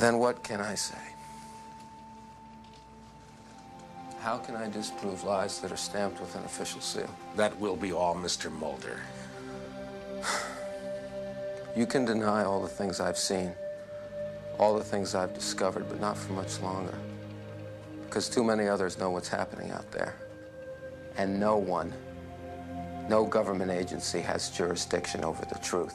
Then what can I say? How can I disprove lies that are stamped with an official seal? That will be all, Mr. Mulder. You can deny all the things I've seen, all the things I've discovered, but not for much longer. Because too many others know what's happening out there. And no one, no government agency has jurisdiction over the truth.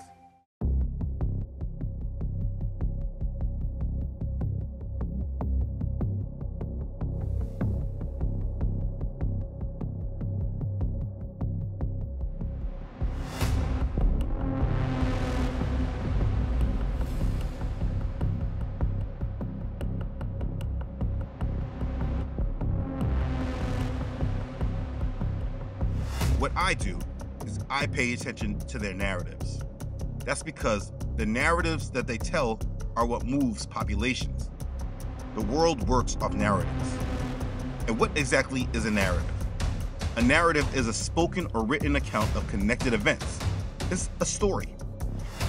What I do is I pay attention to their narratives. That's because the narratives that they tell are what moves populations. The world works off narratives. And what exactly is a narrative? A narrative is a spoken or written account of connected events. It's a story.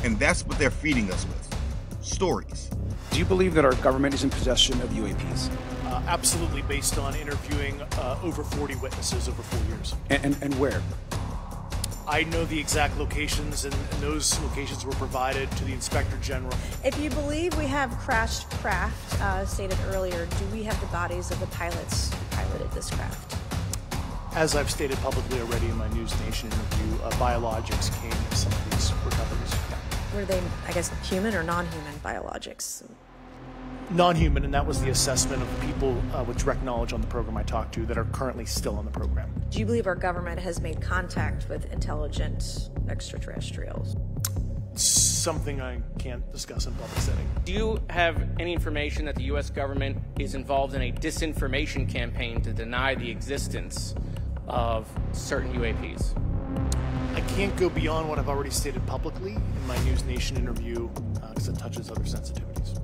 And that's what they're feeding us with, stories. Do you believe that our government is in possession of UAPs? Absolutely, based on interviewing over 40 witnesses over 4 years. And where? I know the exact locations, and those locations were provided to the Inspector General. If you believe we have crashed craft, stated earlier, do we have the bodies of the pilots who piloted this craft? As I've stated publicly already in my News Nation interview, biologics came in some of these recoveries. Were they, I guess, human or non-human biologics? Non-human, and that was the assessment of the people with direct knowledge on the program I talked to that are currently still on the program. Do you believe our government has made contact with intelligent extraterrestrials? Something I can't discuss in public setting. Do you have any information that the U.S. government is involved in a disinformation campaign to deny the existence of certain UAPs? I can't go beyond what I've already stated publicly in my News Nation interview because it touches other sensitivities.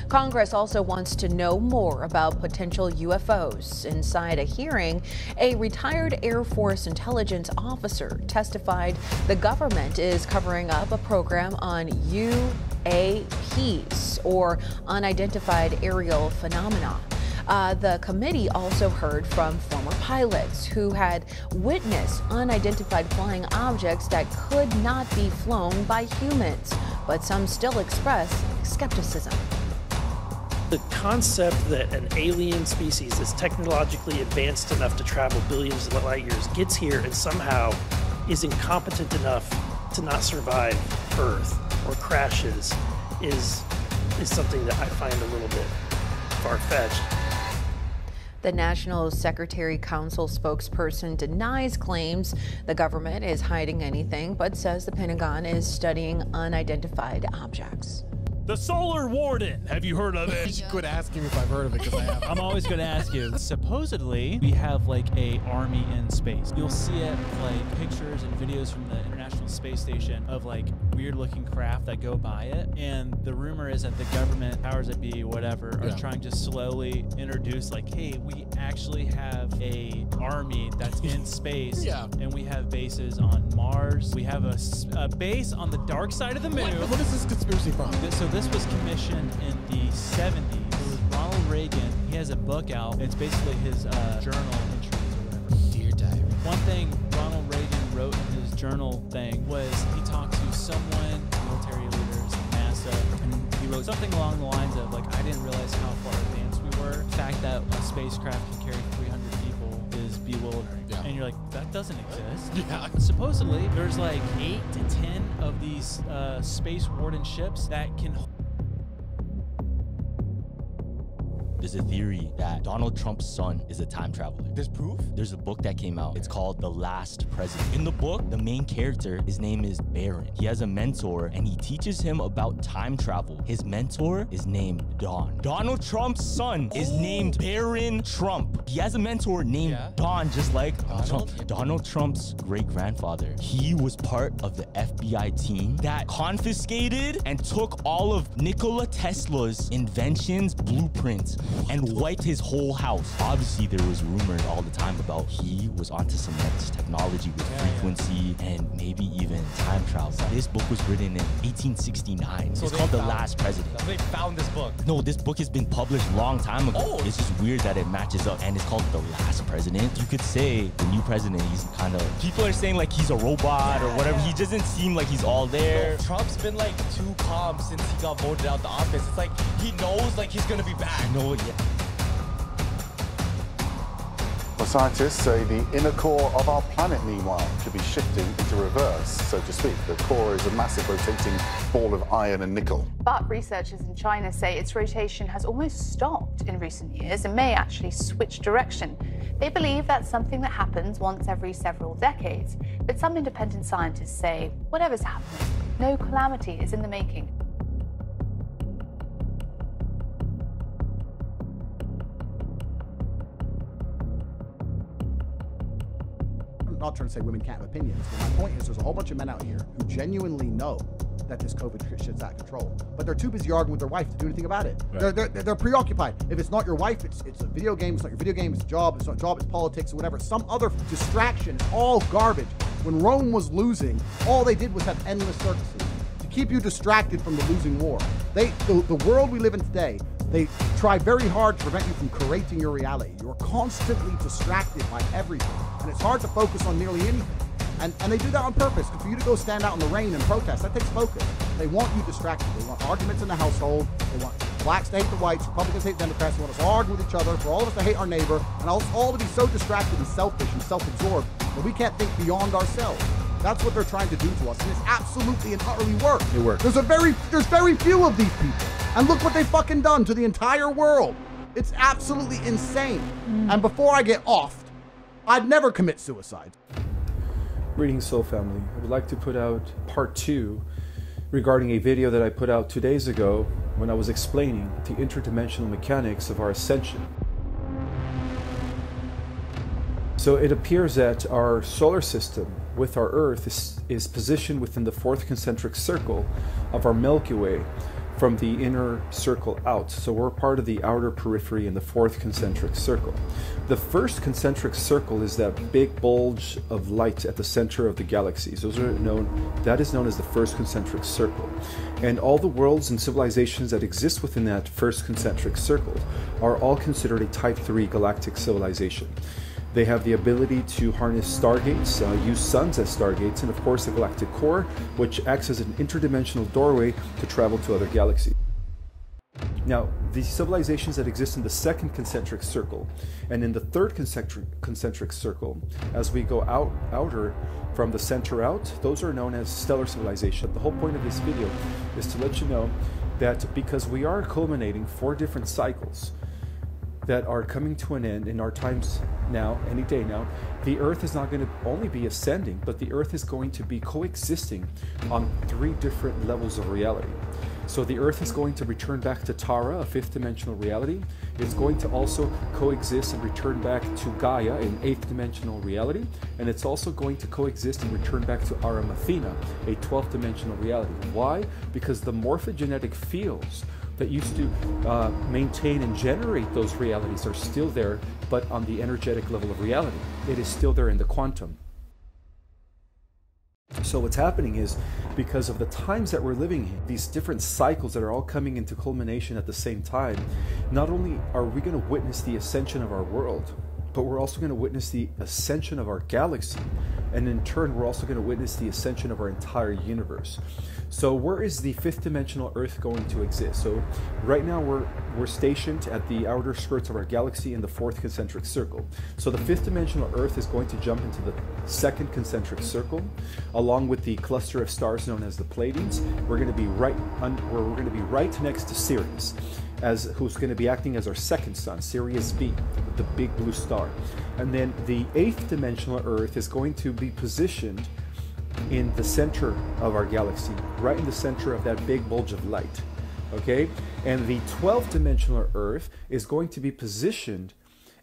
Congress also wants to know more about potential UFOs. Inside a hearing, a retired Air Force intelligence officer testified the government is covering up a program on UAPs, or unidentified aerial phenomena. The committee also heard from former pilots who had witnessed unidentified flying objects that could not be flown by humans, but some still express skepticism. The concept that an alien species is technologically advanced enough to travel billions of light years gets here and somehow is incompetent enough to not survive Earth or crashes is something that I find a little bit far-fetched. The National Security Council spokesperson denies claims the government is hiding anything, but says the Pentagon is studying unidentified objects. The SolarWarden. Have you heard of it? You should quit asking me if I've heard of it, because I have. I'm always going to ask you. Supposedly, we have like a army in space. You'll see it like pictures and videos from the International Space Station of like weird looking craft that go by it. And the rumor is that the government, powers that be, whatever, are trying to slowly introduce like, hey, we actually have a army that's in space. And we have bases on Mars. We have a base on the dark side of the moon. What is this conspiracy from? So this was commissioned in the 70s. It was Ronald Reagan. He has a book out. It's basically his journal entries or whatever. Dear Diary. One thing Ronald Reagan wrote in his journal thing was he talked to someone, military leaders, NASA, and he wrote something along the lines of like, I didn't realize how far advanced we were. The fact that a spacecraft can carry 300 people is bewildering. And you're like, that doesn't exist. Supposedly, there's like 8 to 10 of these Space Warden ships that can. There's a theory that Donald Trump's son is a time traveler. There's proof? There's a book that came out. It's called The Last President. In the book, the main character, his name is Barron. He has a mentor, and he teaches him about time travel. His mentor is named Don. Donald Trump's son is named Barron Trump. He has a mentor named Don, just like Donald Trump. Donald Trump's great-grandfather. He was part of the FBI team that confiscated and took all of Nikola Tesla's inventions, blueprints, and wiped his whole house. Obviously, there was rumors all the time about he was onto some next technology with frequency and maybe even time travel. This book was written in 1869. So it's called The Last President. So they found this book? No, this book has been published a long time ago. Oh. It's just weird that it matches up, and it's called The Last President. You could say the new president, he's kind of, people are saying like he's a robot or whatever. He doesn't seem like he's all there. No, Trump's been like too calm since he got voted out the office. It's like he knows like he's gonna be back. No, yeah. Well, scientists say the inner core of our planet, meanwhile, could be shifting into reverse, so to speak. The core is a massive rotating ball of iron and nickel. But researchers in China say its rotation has almost stopped in recent years and may actually switch direction. They believe that's something that happens once every several decades. But some independent scientists say whatever's happening, no calamity is in the making. I'm not trying to say women can't have opinions, but my point is there's a whole bunch of men out here who genuinely know that this COVID shit's out of control, but they're too busy arguing with their wife to do anything about it. Right. They're preoccupied. If it's not your wife, it's a video game. It's not your video game. It's a job. It's not a job. It's politics or whatever. Some other distraction. It's all garbage. When Rome was losing, all they did was have endless circuses to keep you distracted from the losing war. The world we live in today, they try very hard to prevent you from creating your reality. You're constantly distracted by everything, and it's hard to focus on nearly anything. And they do that on purpose. For you to go stand out in the rain and protest, that takes focus. They want you distracted. They want arguments in the household. They want blacks to hate the whites, Republicans to hate Democrats. They want us to argue with each other, for all of us to hate our neighbor, and us all to be so distracted and selfish and self-absorbed that we can't think beyond ourselves. That's what they're trying to do to us, and it's absolutely and utterly worked. It works. There's very few of these people, and look what they've fucking done to the entire world. It's absolutely insane. And before I get offed, I'd never commit suicide. Greetings, Soul Family. I would like to put out part 2 regarding a video that I put out 2 days ago when I was explaining the interdimensional mechanics of our ascension. So it appears that our solar system with our Earth is positioned within the 4th concentric circle of our Milky Way from the inner circle out. So we're part of the outer periphery in the 4th concentric circle. The 1st concentric circle is that big bulge of light at the center of the galaxies. That is known as the 1st concentric circle. And all the worlds and civilizations that exist within that 1st concentric circle are all considered a Type 3 galactic civilization. They have the ability to harness stargates, use suns as stargates, and of course the galactic core, which acts as an interdimensional doorway to travel to other galaxies. Now, the civilizations that exist in the 2nd concentric circle and in the 3rd concentric circle, as we go outer from the center out, those are known as stellar civilization. The whole point of this video is to let you know that because we are culminating 4 different cycles that are coming to an end in our times now, any day now, the Earth is not going to only be ascending, but the Earth is going to be coexisting on 3 different levels of reality. So the Earth is going to return back to Tara, a 5th dimensional reality. It's going to also coexist and return back to Gaia, an 8th dimensional reality. And it's also going to coexist and return back to Aramathena, a 12th dimensional reality. Why? Because the morphogenetic fields that used to maintain and generate those realities are still there, but on the energetic level of reality. It is still there in the quantum. So what's happening is, because of the times that we're living in, these different cycles that are all coming into culmination at the same time, not only are we going to witness the ascension of our world, but we're also going to witness the ascension of our galaxy. And in turn, we're also going to witness the ascension of our entire universe. So where is the 5th dimensional Earth going to exist? So right now we're stationed at the outer skirts of our galaxy in the 4th concentric circle. So the 5th dimensional Earth is going to jump into the 2nd concentric circle, along with the cluster of stars known as the Pleiades. We're going to be right next to Sirius, who's going to be acting as our 2nd sun, Sirius B, the big blue star. And then the 8th dimensional Earth is going to be positioned in the center of our galaxy, right in the center of that big bulge of light. Okay? And the 12th dimensional Earth is going to be positioned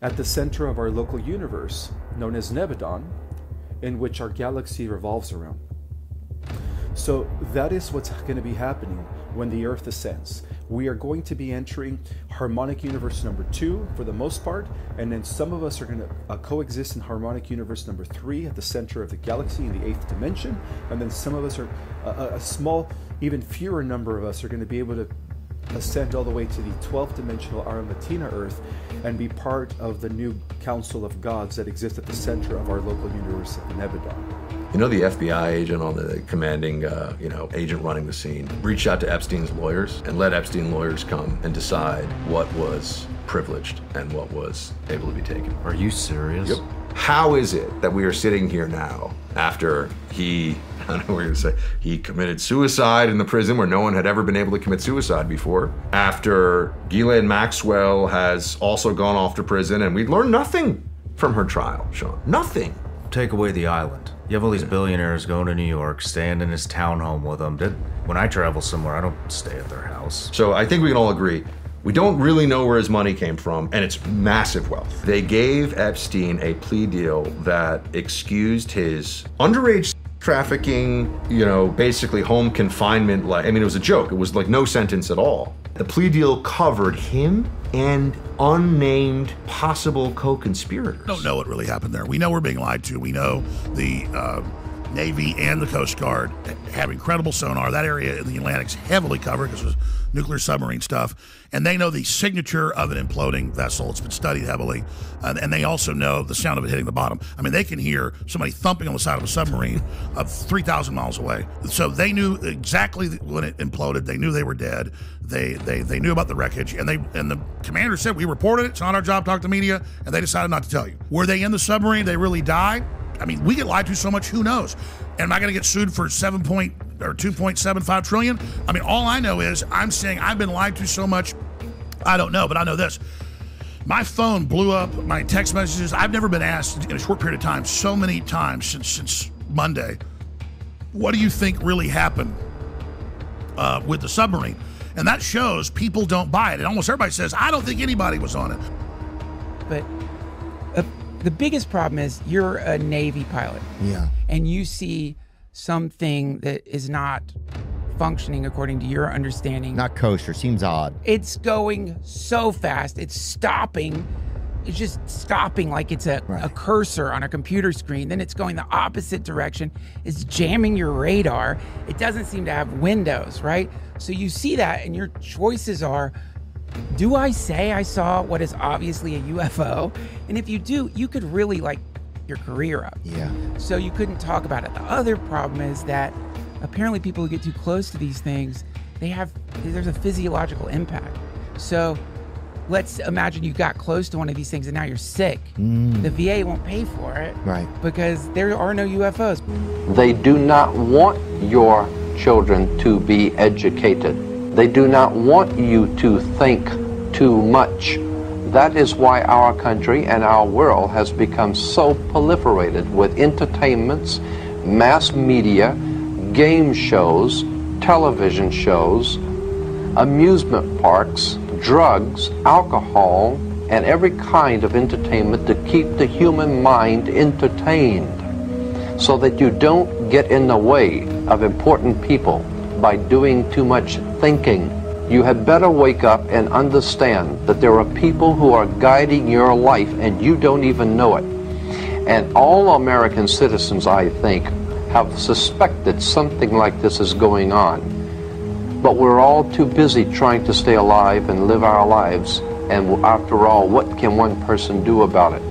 at the center of our local universe, known as Nebadon, in which our galaxy revolves around. So that is what's going to be happening when the Earth ascends. We are going to be entering harmonic universe number 2 for the most part, and then some of us are going to coexist in harmonic universe number 3 at the center of the galaxy in the 8th dimension, and then some of us are, a small, even fewer number of us are going to be able to ascend all the way to the 12th dimensional Aramatina Earth and be part of the new council of gods that exists at the center of our local universe of Nebadon. You know, the FBI agent on the commanding, agent running the scene reached out to Epstein's lawyers and let Epstein lawyers come and decide what was privileged and what was able to be taken. Are you serious? Yep. How is it that we are sitting here now after he committed suicide in the prison where no one had ever been able to commit suicide before, after Ghislaine Maxwell has also gone off to prison, and we learned nothing from her trial, Sean, nothing. Take away the island. You have all these billionaires going to New York, staying in his townhome with them. When I travel somewhere, I don't stay at their house. So I think we can all agree, we don't really know where his money came from, and it's massive wealth. They gave Epstein a plea deal that excused his underage trafficking, basically home confinement. It was a joke. It was like no sentence at all. The plea deal covered him and unnamed possible co-conspirators. Don't know what really happened there. We know we're being lied to. We know the Navy and the Coast Guard have incredible sonar. That area in the Atlantic's heavily covered because of nuclear submarine stuff. And they know the signature of an imploding vessel. It's been studied heavily. And they also know the sound of it hitting the bottom. I mean, they can hear somebody thumping on the side of a submarine 3,000 miles away. So they knew exactly when it imploded. They knew they were dead. They knew about the wreckage. And the commander said, we reported it. It's not our job to talk to media. And they decided not to tell you. Were they in the submarine? They really died? I mean, we get lied to so much, who knows? And am I going to get sued for 2.75 trillion? I mean, all I know is I'm saying I've been lied to so much, I don't know, but I know this. My phone blew up, my text messages. I've never been asked in a short period of time, so many times since Monday, what do you think really happened with the submarine? And that shows people don't buy it. And almost everybody says, I don't think anybody was on it. But the biggest problem is you're a Navy pilot. Yeah. And you see something that is not functioning according to your understanding. Not kosher. Seems odd. It's going so fast. It's stopping. It's just stopping like it's a cursor on a computer screen. Then it's going the opposite direction. It's jamming your radar. It doesn't seem to have windows, right? So you see that and your choices are, do I say I saw what is obviously a UFO? And if you do, you could really your career up. Yeah. So you couldn't talk about it. The other problem is that apparently people who get too close to these things, there's a physiological impact. So let's imagine you got close to one of these things and now you're sick. The VA won't pay for it. Right. Because there are no UFOs. They do not want your children to be educated. They do not want you to think too much. That is why our country and our world has become so proliferated with entertainments, mass media, game shows, television shows, amusement parks, drugs, alcohol, and every kind of entertainment to keep the human mind entertained so that you don't get in the way of important people by doing too much thinking. You had better wake up and understand that there are people who are guiding your life and you don't even know it. And all American citizens, I think, have suspected something like this is going on. But we're all too busy trying to stay alive and live our lives. And after all, what can one person do about it?